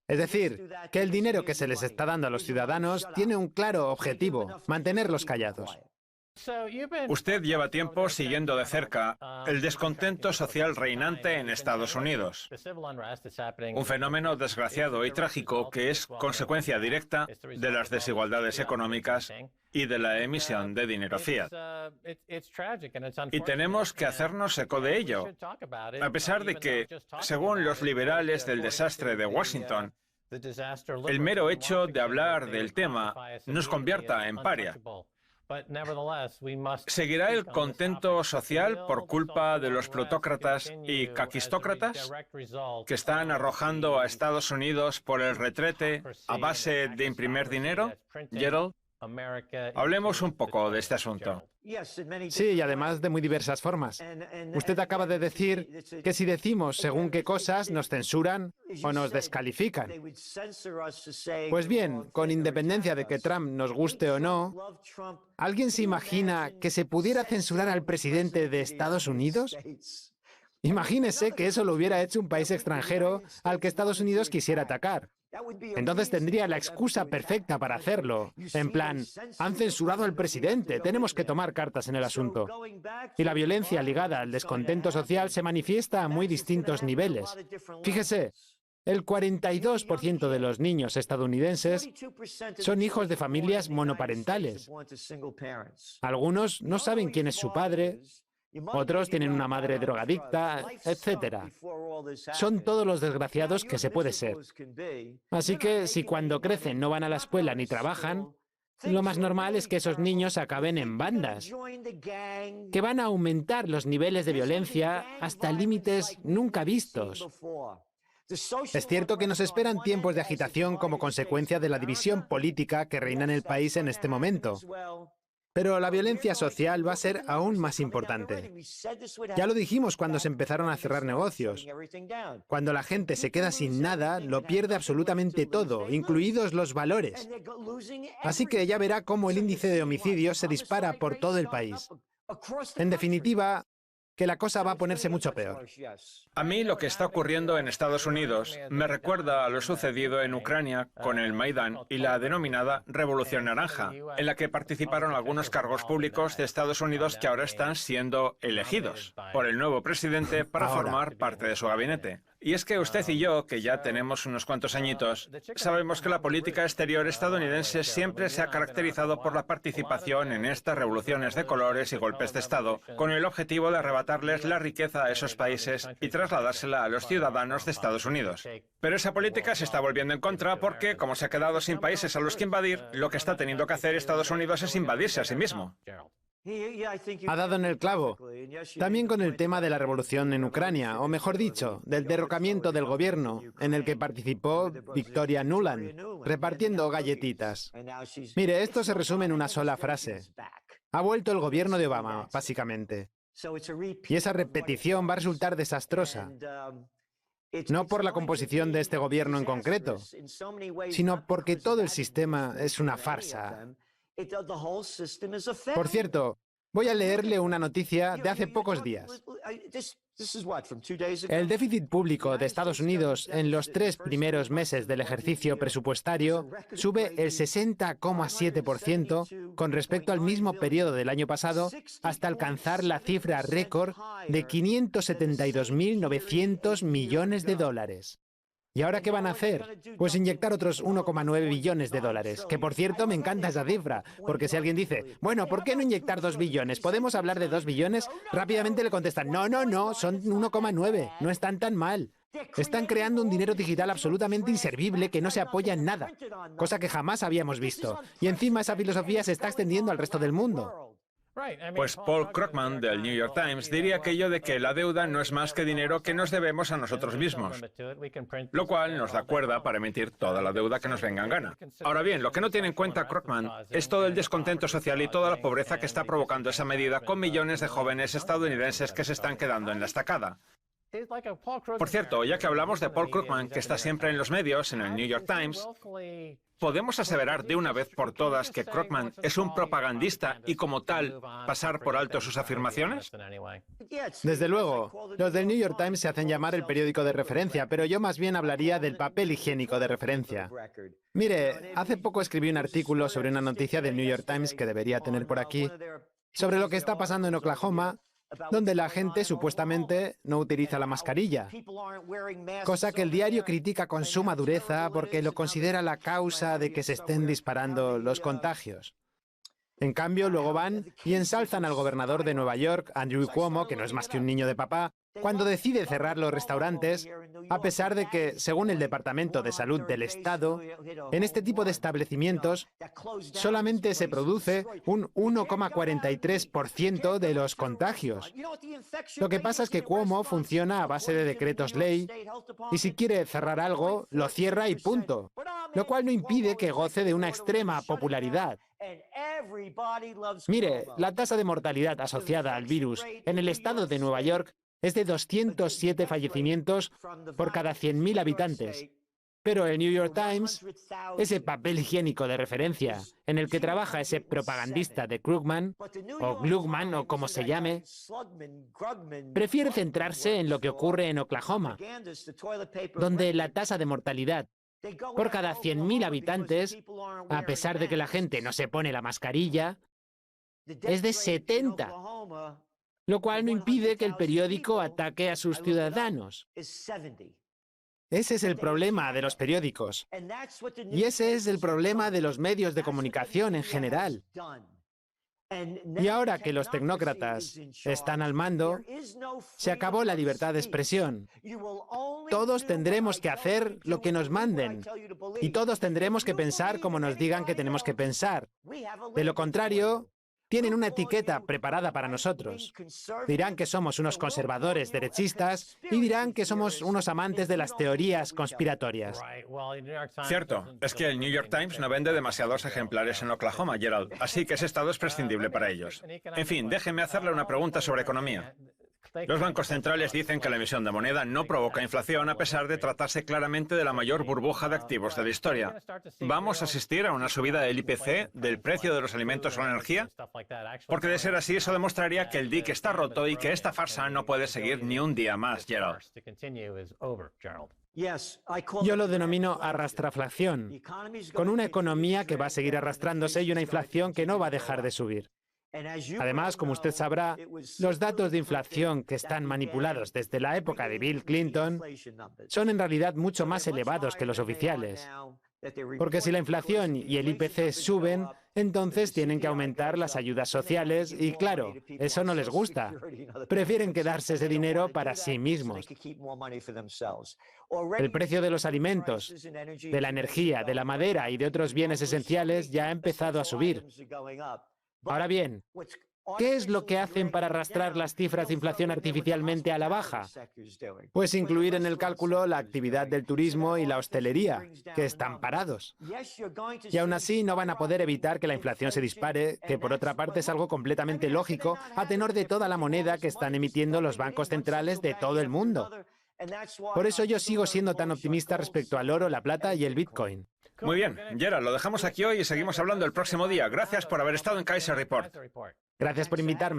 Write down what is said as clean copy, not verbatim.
Es decir, que el dinero que se les está dando a los ciudadanos tiene un claro objetivo: mantenerlos callados. Usted lleva tiempo siguiendo de cerca el descontento social reinante en Estados Unidos. Un fenómeno desgraciado y trágico que es consecuencia directa de las desigualdades económicas y de la emisión de dinero fiat. Y tenemos que hacernos eco de ello, a pesar de que, según los liberales del desastre de Washington, el mero hecho de hablar del tema nos convierta en paria. ¿Seguirá el contento social por culpa de los plutócratas y caquistócratas que están arrojando a Estados Unidos por el retrete a base de imprimir dinero? Gerald, hablemos un poco de este asunto. Sí, y además de muy diversas formas. Usted acaba de decir que si decimos según qué cosas nos censuran o nos descalifican. Pues bien, con independencia de que Trump nos guste o no, ¿alguien se imagina que se pudiera censurar al presidente de Estados Unidos? Imagínese que eso lo hubiera hecho un país extranjero al que Estados Unidos quisiera atacar. Entonces tendría la excusa perfecta para hacerlo. En plan, han censurado al presidente, tenemos que tomar cartas en el asunto. Y la violencia ligada al descontento social se manifiesta a muy distintos niveles. Fíjese, el 42% de los niños estadounidenses son hijos de familias monoparentales. Algunos no saben quién es su padre, otros tienen una madre drogadicta, etc. Son todos los desgraciados que se puede ser. Así que si cuando crecen no van a la escuela ni trabajan, lo más normal es que esos niños acaben en bandas, que van a aumentar los niveles de violencia hasta límites nunca vistos. Es cierto que nos esperan tiempos de agitación como consecuencia de la división política que reina en el país en este momento. Pero la violencia social va a ser aún más importante. Ya lo dijimos cuando se empezaron a cerrar negocios. Cuando la gente se queda sin nada, lo pierde absolutamente todo, incluidos los valores. Así que ya verá cómo el índice de homicidios se dispara por todo el país. En definitiva, que la cosa va a ponerse mucho peor. A mí lo que está ocurriendo en Estados Unidos me recuerda a lo sucedido en Ucrania con el Maidán y la denominada Revolución Naranja, en la que participaron algunos cargos públicos de Estados Unidos que ahora están siendo elegidos por el nuevo presidente para formar parte de su gabinete. Y es que usted y yo, que ya tenemos unos cuantos añitos, sabemos que la política exterior estadounidense siempre se ha caracterizado por la participación en estas revoluciones de colores y golpes de Estado, con el objetivo de arrebatarles la riqueza a esos países y trasladársela a los ciudadanos de Estados Unidos. Pero esa política se está volviendo en contra porque, como se ha quedado sin países a los que invadir, lo que está teniendo que hacer Estados Unidos es invadirse a sí mismo. Ha dado en el clavo. También con el tema de la revolución en Ucrania, o mejor dicho, del derrocamiento del gobierno, en el que participó Victoria Nuland, repartiendo galletitas. Mire, esto se resume en una sola frase. Ha vuelto el gobierno de Obama, básicamente. Y esa repetición va a resultar desastrosa. No por la composición de este gobierno en concreto, sino porque todo el sistema es una farsa. Por cierto, voy a leerle una noticia de hace pocos días. El déficit público de Estados Unidos en los 3 primeros meses del ejercicio presupuestario sube el 60,7% con respecto al mismo periodo del año pasado, hasta alcanzar la cifra récord de 572.900 millones de dólares. ¿Y ahora qué van a hacer? Pues inyectar otros 1,9 billones de dólares, que por cierto me encanta esa cifra, porque si alguien dice, bueno, ¿por qué no inyectar 2 billones? ¿Podemos hablar de 2 billones? Rápidamente le contestan, no, son 1,9, no están tan mal. Están creando un dinero digital absolutamente inservible que no se apoya en nada, cosa que jamás habíamos visto. Y encima esa filosofía se está extendiendo al resto del mundo. Pues Paul Krugman del New York Times diría aquello de que la deuda no es más que dinero que nos debemos a nosotros mismos, lo cual nos da cuerda para emitir toda la deuda que nos venga en gana. Ahora bien, lo que no tiene en cuenta Krugman es todo el descontento social y toda la pobreza que está provocando esa medida con millones de jóvenes estadounidenses que se están quedando en la estacada. Por cierto, ya que hablamos de Paul Krugman, que está siempre en los medios, en el New York Times, ¿podemos aseverar de una vez por todas que Krugman es un propagandista y, como tal, pasar por alto sus afirmaciones? Desde luego, los del New York Times se hacen llamar el periódico de referencia, pero yo más bien hablaría del papel higiénico de referencia. Mire, hace poco escribí un artículo sobre una noticia del New York Times que debería tener por aquí, sobre lo que está pasando en Oklahoma, donde la gente supuestamente no utiliza la mascarilla, cosa que el diario critica con suma dureza porque lo considera la causa de que se estén disparando los contagios. En cambio, luego van y ensalzan al gobernador de Nueva York, Andrew Cuomo, que no es más que un niño de papá, cuando decide cerrar los restaurantes, a pesar de que, según el Departamento de Salud del Estado, en este tipo de establecimientos solamente se produce un 1,43% de los contagios. Lo que pasa es que Cuomo funciona a base de decretos ley y si quiere cerrar algo, lo cierra y punto, lo cual no impide que goce de una extrema popularidad. Mire, la tasa de mortalidad asociada al virus en el estado de Nueva York es de 207 fallecimientos por cada 100.000 habitantes. Pero el New York Times, ese papel higiénico de referencia en el que trabaja ese propagandista de Krugman, o Glugman, o como se llame, prefiere centrarse en lo que ocurre en Oklahoma, donde la tasa de mortalidad por cada 100.000 habitantes, a pesar de que la gente no se pone la mascarilla, es de 70. Lo cual no impide que el periódico ataque a sus ciudadanos. Ese es el problema de los periódicos. Y ese es el problema de los medios de comunicación en general. Y ahora que los tecnócratas están al mando, se acabó la libertad de expresión. Todos tendremos que hacer lo que nos manden. Y todos tendremos que pensar como nos digan que tenemos que pensar. De lo contrario, tienen una etiqueta preparada para nosotros. Dirán que somos unos conservadores derechistas y dirán que somos unos amantes de las teorías conspiratorias. Cierto, es que el New York Times no vende demasiados ejemplares en Oklahoma, Gerald, así que ese estado es prescindible para ellos. En fin, déjeme hacerle una pregunta sobre economía. Los bancos centrales dicen que la emisión de moneda no provoca inflación a pesar de tratarse claramente de la mayor burbuja de activos de la historia. ¿Vamos a asistir a una subida del IPC, del precio de los alimentos o la energía? Porque de ser así, eso demostraría que el dique está roto y que esta farsa no puede seguir ni un día más, Gerald. Yo lo denomino arrastraflación, con una economía que va a seguir arrastrándose y una inflación que no va a dejar de subir. Además, como usted sabrá, los datos de inflación que están manipulados desde la época de Bill Clinton son en realidad mucho más elevados que los oficiales. Porque si la inflación y el IPC suben, entonces tienen que aumentar las ayudas sociales y, claro, eso no les gusta. Prefieren quedarse ese dinero para sí mismos. El precio de los alimentos, de la energía, de la madera y de otros bienes esenciales ya ha empezado a subir. Ahora bien, ¿qué es lo que hacen para arrastrar las cifras de inflación artificialmente a la baja? Pues incluir en el cálculo la actividad del turismo y la hostelería, que están parados. Y aún así no van a poder evitar que la inflación se dispare, que por otra parte es algo completamente lógico a tenor de toda la moneda que están emitiendo los bancos centrales de todo el mundo. Por eso yo sigo siendo tan optimista respecto al oro, la plata y el Bitcoin. Muy bien, Gerald, lo dejamos aquí hoy y seguimos hablando el próximo día. Gracias por haber estado en Kaiser Report. Gracias por invitarme.